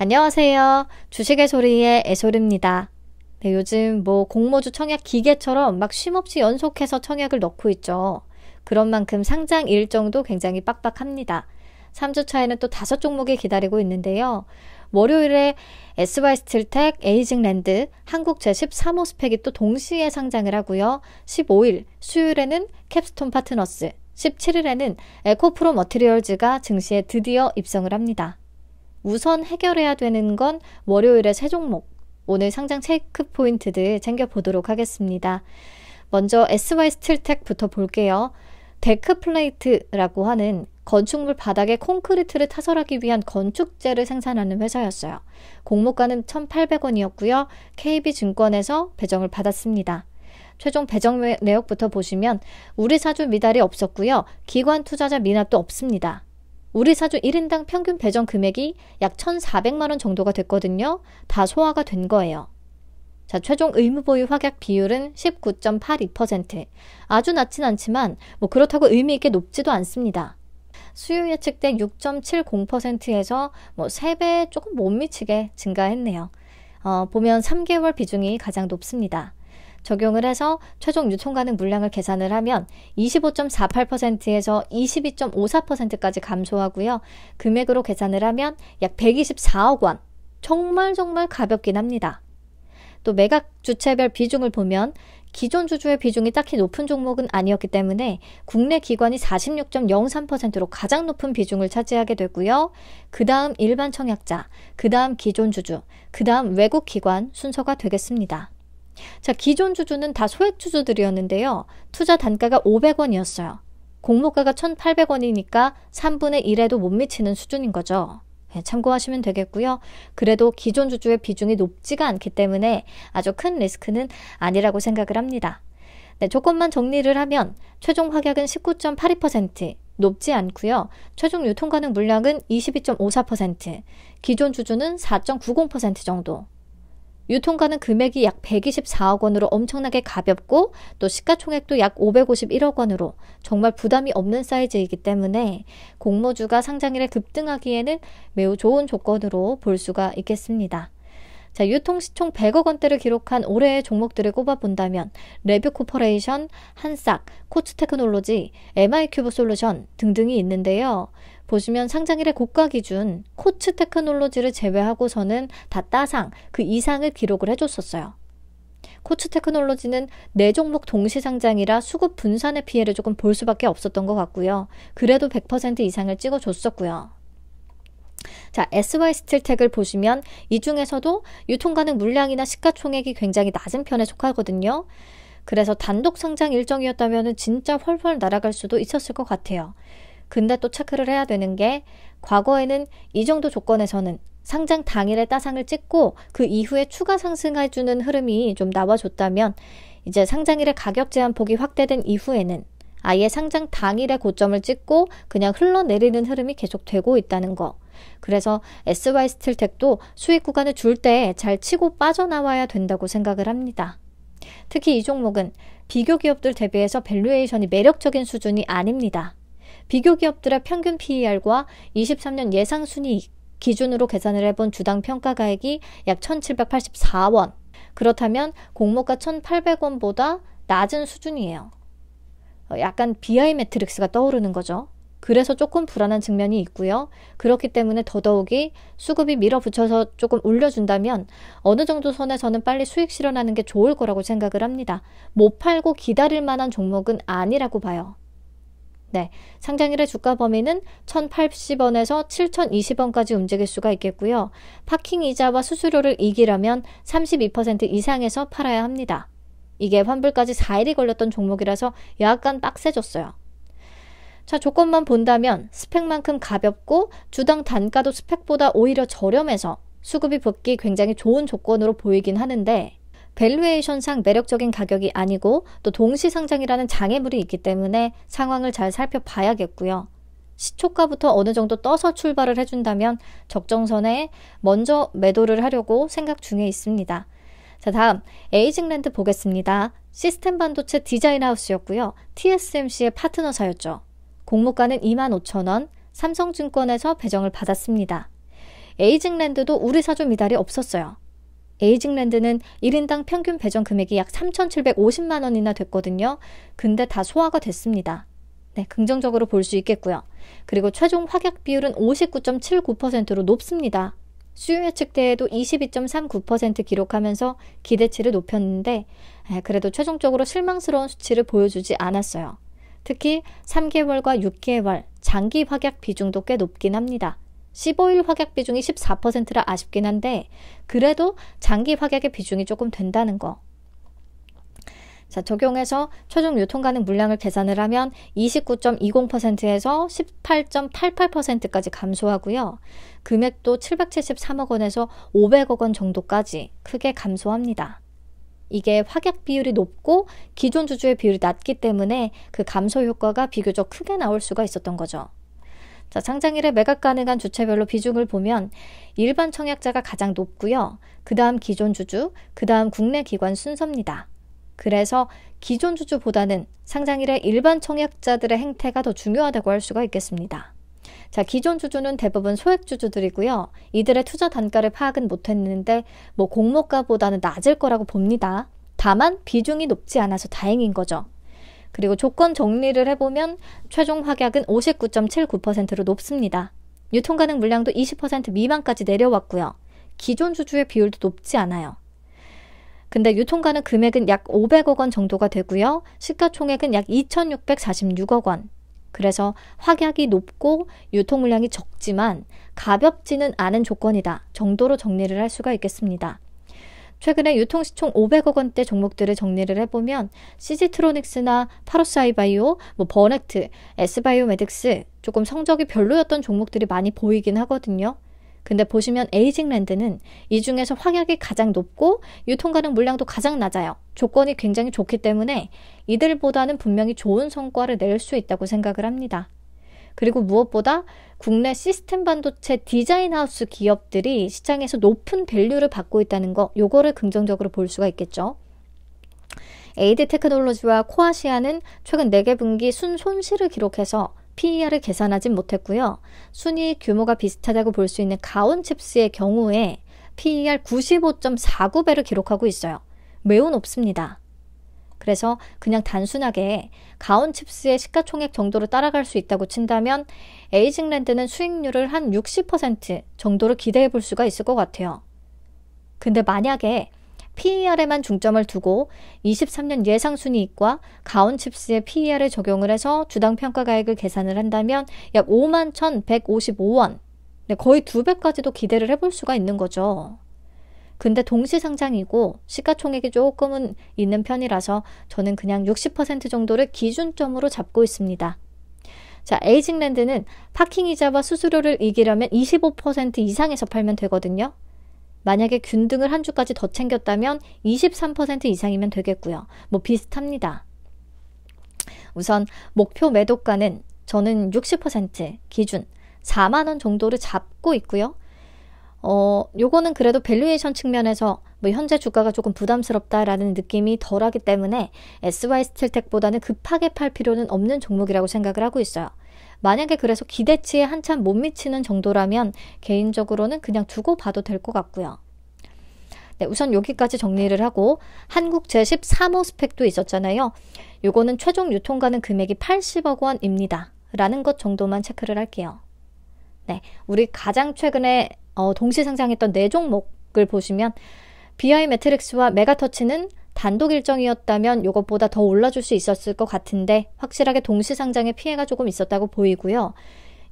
안녕하세요. 주식의 소리의 애솔입니다. 네, 요즘 공모주 청약 기계처럼 막 쉼없이 연속해서 청약을 넣고 있죠. 그런 만큼 상장 일정도 굉장히 빡빡합니다. 3주차에는 또 5종목이 기다리고 있는데요. 월요일에 SY스틸텍, 에이징랜드, 한국 제13호 스펙이 또 동시에 상장을 하고요. 15일 수요일에는 캡스톤 파트너스, 17일에는 에코프로 머티리얼즈가 증시에 드디어 입성을 합니다. 우선 해결해야 되는 건 월요일의 세 종목, 오늘 상장 체크 포인트들 챙겨보도록 하겠습니다. 먼저 SY스틸텍부터 볼게요. 데크플레이트라고 하는 건축물 바닥에 콘크리트를 타설하기 위한 건축재를 생산하는 회사였어요. 공모가는 1,800원이었고요. KB증권에서 배정을 받았습니다. 최종 배정 내역부터 보시면 우리사주 미달이 없었고요. 기관 투자자 미납도 없습니다. 우리사주 1인당 평균 배정 금액이 약 1,400만 원 정도가 됐거든요. 다 소화가 된 거예요. 자, 최종 의무보유 확약 비율은 19.82%. 아주 낮진 않지만 그렇다고 의미 있게 높지도 않습니다. 수요 예측된 6.70%에서 3배 조금 못 미치게 증가했네요. 보면 3개월 비중이 가장 높습니다. 적용을 해서 최종 유통가능 물량을 계산을 하면 25.48%에서 22.54%까지 감소하고요. 금액으로 계산을 하면 약 124억 원. 정말 가볍긴 합니다. 또 매각 주체별 비중을 보면 기존 주주의 비중이 딱히 높은 종목은 아니었기 때문에 국내 기관이 46.03%로 가장 높은 비중을 차지하게 되고요. 그 다음 일반 청약자, 그 다음 기존 주주, 그 다음 외국 기관 순서가 되겠습니다. 자, 기존 주주는 다 소액 주주들이었는데요. 투자 단가가 500원이었어요. 공모가가 1,800원이니까 3분의 1에도 못 미치는 수준인 거죠. 참고하시면 되겠고요. 그래도 기존 주주의 비중이 높지가 않기 때문에 아주 큰 리스크는 아니라고 생각을 합니다. 네, 조건만 정리를 하면 최종 확약은 19.82%, 높지 않고요. 최종 유통가능 물량은 22.54%, 기존 주주는 4.90% 정도. 유통가능 금액이 약 124억 원으로 엄청나게 가볍고 또 시가총액도 약 551억 원으로 정말 부담이 없는 사이즈이기 때문에 공모주가 상장일에 급등하기에는 매우 좋은 조건으로 볼 수가 있겠습니다. 자, 유통시총 100억 원대를 기록한 올해의 종목들을 꼽아본다면 레뷰코퍼레이션, 한싹, 코츠테크놀로지, MI큐브솔루션 등등이 있는데요. 보시면 상장일의 고가 기준 코츠테크놀로지를 제외하고서는 다 따상, 그 이상을 기록을 해줬었어요. 코츠테크놀로지는 4종목 동시 상장이라 수급 분산의 피해를 조금 볼 수밖에 없었던 것 같고요. 그래도 100% 이상을 찍어줬었고요. 자, SY스틸텍을 보시면 이 중에서도 유통가능 물량이나 시가총액이 굉장히 낮은 편에 속하거든요. 그래서 단독 상장 일정이었다면 진짜 훨훨 날아갈 수도 있었을 것 같아요. 근데 또 체크를 해야 되는 게 과거에는 이 정도 조건에서는 상장 당일에 따상을 찍고 그 이후에 추가 상승해주는 흐름이 좀 나와줬다면 이제 상장일의 가격 제한폭이 확대된 이후에는 아예 상장 당일에 고점을 찍고 그냥 흘러내리는 흐름이 계속되고 있다는 거. 그래서 SY스틸텍도 수익 구간을 줄 때 잘 치고 빠져나와야 된다고 생각을 합니다. 특히 이 종목은 비교 기업들 대비해서 밸류에이션이 매력적인 수준이 아닙니다. 비교 기업들의 평균 PER과 23년 예상 순이익 기준으로 계산을 해본 주당 평가가액이 약 1,784원. 그렇다면 공모가 1,800원보다 낮은 수준이에요. 약간 BI 매트릭스가 떠오르는 거죠. 그래서 조금 불안한 측면이 있고요. 그렇기 때문에 더더욱이 수급이 밀어붙여서 조금 올려준다면 어느 정도 선에서는 빨리 수익 실현하는 게 좋을 거라고 생각을 합니다. 못 팔고 기다릴 만한 종목은 아니라고 봐요. 네, 상장일의 주가 범위는 1,080원에서 7,020원까지 움직일 수가 있겠고요. 파킹 이자와 수수료를 이기려면 32% 이상에서 팔아야 합니다. 이게 환불까지 4일이 걸렸던 종목이라서 약간 빡세졌어요. 자, 조건만 본다면 스펙만큼 가볍고 주당 단가도 스펙보다 오히려 저렴해서 수급이 붙기 굉장히 좋은 조건으로 보이긴 하는데 밸류에이션상 매력적인 가격이 아니고 또 동시상장이라는 장애물이 있기 때문에 상황을 잘 살펴봐야겠고요. 시초가부터 어느 정도 떠서 출발을 해준다면 적정선에 먼저 매도를 하려고 생각 중에 있습니다. 자, 다음 에이징랜드 보겠습니다. 시스템 반도체 디자인 하우스였고요. TSMC의 파트너사였죠. 공모가는 25,000원, 삼성증권에서 배정을 받았습니다. 에이징랜드도 우리 사조 미달이 없었어요. 에이징랜드는 1인당 평균 배정 금액이 약 3,750만 원이나 됐거든요. 근데 다 소화가 됐습니다. 네, 긍정적으로 볼 수 있겠고요. 그리고 최종 확약 비율은 59.79%로 높습니다. 수요 예측 때에도 22.39% 기록하면서 기대치를 높였는데 그래도 최종적으로 실망스러운 수치를 보여주지 않았어요. 특히 3개월과 6개월 장기 확약 비중도 꽤 높긴 합니다. 15일 확약 비중이 14%라 아쉽긴 한데 그래도 장기 확약의 비중이 조금 된다는 거. 자, 적용해서 최종 유통 가능 물량을 계산을 하면 29.20%에서 18.88%까지 감소하고요. 금액도 773억 원에서 500억 원 정도까지 크게 감소합니다. 이게 확약 비율이 높고 기존 주주의 비율이 낮기 때문에 그 감소 효과가 비교적 크게 나올 수가 있었던 거죠. 자, 상장일에 매각 가능한 주체별로 비중을 보면 일반 청약자가 가장 높고요. 그 다음 기존 주주, 그 다음 국내 기관 순서입니다. 그래서 기존 주주보다는 상장일에 일반 청약자들의 행태가 더 중요하다고 할 수가 있겠습니다. 자, 기존 주주는 대부분 소액 주주들이고요. 이들의 투자 단가를 파악은 못했는데 공모가보다는 낮을 거라고 봅니다. 다만 비중이 높지 않아서 다행인 거죠. 그리고 조건 정리를 해보면 최종 확약은 59.79%로 높습니다. 유통 가능 물량도 20% 미만까지 내려왔고요. 기존 주주의 비율도 높지 않아요. 근데 유통 가능 금액은 약 500억 원 정도가 되고요. 시가총액은 약 2,646억 원. 그래서 확약이 높고 유통 물량이 적지만 가볍지는 않은 조건이다 정도로 정리를 할 수가 있겠습니다. 최근에 유통시총 500억 원대 종목들을 정리를 해보면 CG트로닉스나 파로스아이바이오, 버넥트, S바이오메딕스 조금 성적이 별로였던 종목들이 많이 보이긴 하거든요. 근데 보시면 에이징랜드는 이 중에서 확약이 가장 높고 유통 가능 물량도 가장 낮아요. 조건이 굉장히 좋기 때문에 이들보다는 분명히 좋은 성과를 낼 수 있다고 생각을 합니다. 그리고 무엇보다 국내 시스템 반도체 디자인 하우스 기업들이 시장에서 높은 밸류를 받고 있다는 거, 요거를 긍정적으로 볼 수가 있겠죠. AD 테크놀로지와 코아시아는 최근 4개 분기 순손실을 기록해서 PER을 계산하진 못했고요. 순이익 규모가 비슷하다고 볼 수 있는 가온칩스의 경우에 PER 95.49배를 기록하고 있어요. 매우 높습니다. 그래서 그냥 단순하게 가온칩스의 시가총액 정도로 따라갈 수 있다고 친다면 에이징랜드는 수익률을 한 60% 정도로 기대해 볼 수가 있을 것 같아요. 근데 만약에 PER에만 중점을 두고 23년 예상 순이익과 가온칩스의 PER을 적용을 해서 주당 평가가액을 계산을 한다면 약 51,155원, 거의 2배까지도 기대를 해볼 수가 있는 거죠. 근데 동시상장이고 시가총액이 조금은 있는 편이라서 저는 그냥 60% 정도를 기준점으로 잡고 있습니다. 자, 에이징랜드는 파킹이자와 수수료를 이기려면 25% 이상에서 팔면 되거든요. 만약에 균등을 한 주까지 더 챙겼다면 23% 이상이면 되겠고요. 비슷합니다. 우선 목표 매도가는 저는 60% 기준 4만 원 정도를 잡고 있고요. 요거는 그래도 밸류에이션 측면에서 현재 주가가 조금 부담스럽다라는 느낌이 덜하기 때문에 SY스틸텍보다는 급하게 팔 필요는 없는 종목이라고 생각을 하고 있어요. 만약에 그래서 기대치에 한참 못 미치는 정도라면 개인적으로는 그냥 두고 봐도 될 것 같고요. 네, 우선 여기까지 정리를 하고 한국 제13호 스펙도 있었잖아요. 요거는 최종 유통 가능 금액이 80억 원입니다. 라는 것 정도만 체크를 할게요. 네, 우리 가장 최근에 동시 상장했던 4종목을 보시면 BI 매트릭스와 메가터치는 단독 일정이었다면 이것보다 더 올라줄 수 있었을 것 같은데 확실하게 동시 상장에 피해가 조금 있었다고 보이고요.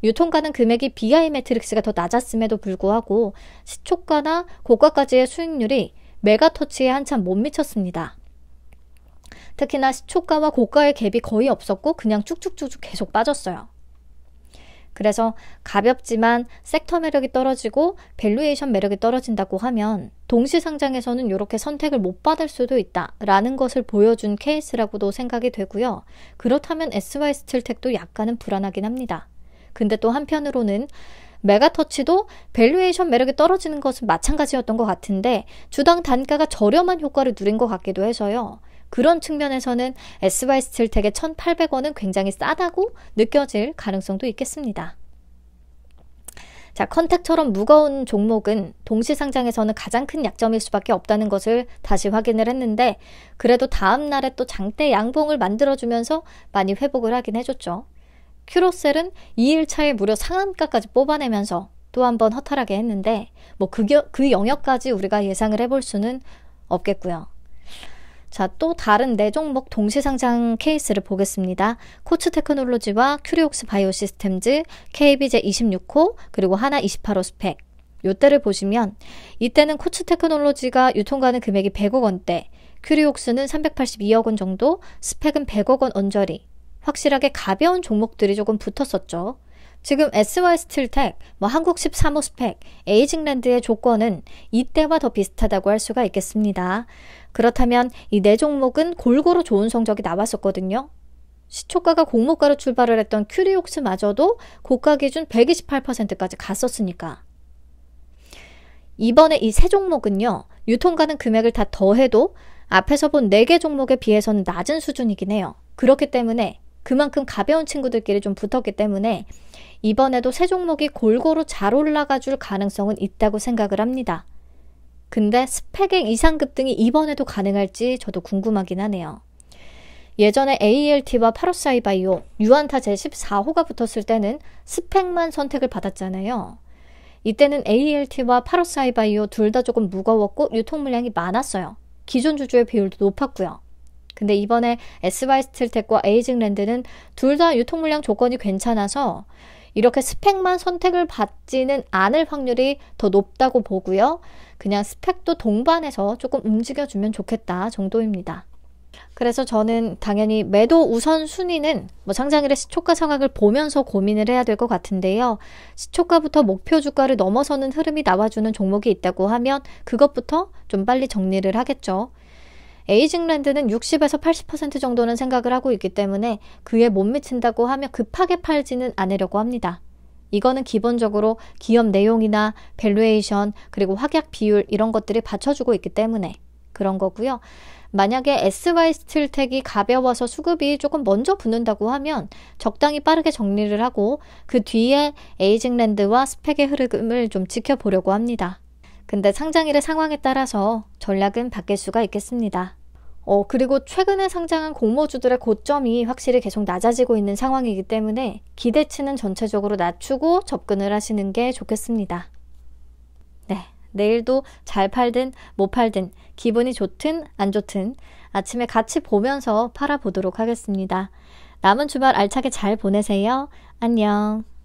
유통 가능 금액이 BI 매트릭스가 더 낮았음에도 불구하고 시초가나 고가까지의 수익률이 메가터치에 한참 못 미쳤습니다. 특히나 시초가와 고가의 갭이 거의 없었고 그냥 쭉쭉쭉쭉 계속 빠졌어요. 그래서 가볍지만 섹터 매력이 떨어지고 밸류에이션 매력이 떨어진다고 하면 동시 상장에서는 이렇게 선택을 못 받을 수도 있다라는 것을 보여준 케이스라고도 생각이 되고요. 그렇다면 SY스틸텍도 약간은 불안하긴 합니다. 근데 또 한편으로는 메가터치도 밸류에이션 매력이 떨어지는 것은 마찬가지였던 것 같은데 주당 단가가 저렴한 효과를 누린 것 같기도 해서요. 그런 측면에서는 SY스틸텍의 1,800원은 굉장히 싸다고 느껴질 가능성도 있겠습니다. 자, 컨택처럼 무거운 종목은 동시상장에서는 가장 큰 약점일 수밖에 없다는 것을 다시 확인을 했는데 그래도 다음 날에 또 장대 양봉을 만들어주면서 많이 회복을 하긴 해줬죠. 큐로셀은 2일차에 무려 상한가까지 뽑아내면서 또 한 번 허탈하게 했는데 뭐 그 영역까지 우리가 예상을 해볼 수는 없겠고요. 자, 또 다른 네 종목 동시상장 케이스를 보겠습니다. 코츠테크놀로지와 큐리옥스 바이오시스템즈, KB제26호, 그리고 하나 28호 스펙. 요때를 보시면 이때는 코츠테크놀로지가 유통가는 금액이 100억 원대, 큐리옥스는 382억 원 정도, 스펙은 100억 원 언저리. 확실하게 가벼운 종목들이 조금 붙었었죠. 지금 SY스틸텍, 한국 13호 스펙, 에이징랜드의 조건은 이때와 더 비슷하다고 할 수가 있겠습니다. 그렇다면 이 네 종목은 골고루 좋은 성적이 나왔었거든요. 시초가가 공모가로 출발을 했던 큐리옥스마저도 고가 기준 128%까지 갔었으니까. 이번에 이 세 종목은요. 유통가는 금액을 다 더해도 앞에서 본 4개 종목에 비해서는 낮은 수준이긴 해요. 그렇기 때문에 그만큼 가벼운 친구들끼리 좀 붙었기 때문에 이번에도 세 종목이 골고루 잘 올라가 줄 가능성은 있다고 생각을 합니다. 근데 스펙의 이상급등이 이번에도 가능할지 저도 궁금하긴 하네요. 예전에 AELT와 파로사이바이오, 유안타 제14호가 붙었을 때는 스펙만 선택을 받았잖아요. 이때는 AELT와 파로사이바이오 둘 다 조금 무거웠고 유통 물량이 많았어요. 기존 주주의 비율도 높았고요. 근데 이번에 SY스틸텍과 에이징랜드는 둘 다 유통 물량 조건이 괜찮아서 이렇게 스펙만 선택을 받지는 않을 확률이 더 높다고 보고요. 그냥 스펙도 동반해서 조금 움직여주면 좋겠다 정도입니다. 그래서 저는 당연히 매도 우선 순위는 상장일의 시초가 상황을 보면서 고민을 해야 될 것 같은데요. 시초가부터 목표 주가를 넘어서는 흐름이 나와주는 종목이 있다고 하면 그것부터 좀 빨리 정리를 하겠죠. 에이징랜드는 60에서 80% 정도는 생각을 하고 있기 때문에 그에 못 미친다고 하면 급하게 팔지는 않으려고 합니다. 이거는 기본적으로 기업 내용이나 밸류에이션 그리고 확약 비율 이런 것들이 받쳐주고 있기 때문에 그런 거고요. 만약에 SY스틸텍이 가벼워서 수급이 조금 먼저 붙는다고 하면 적당히 빠르게 정리를 하고 그 뒤에 에이징랜드와 스펙의 흐름을 좀 지켜보려고 합니다. 근데 상장일의 상황에 따라서 전략은 바뀔 수가 있겠습니다. 그리고 최근에 상장한 공모주들의 고점이 확실히 계속 낮아지고 있는 상황이기 때문에 기대치는 전체적으로 낮추고 접근을 하시는 게 좋겠습니다. 네, 내일도 잘 팔든 못 팔든 기분이 좋든 안 좋든 아침에 같이 보면서 팔아보도록 하겠습니다. 남은 주말 알차게 잘 보내세요. 안녕.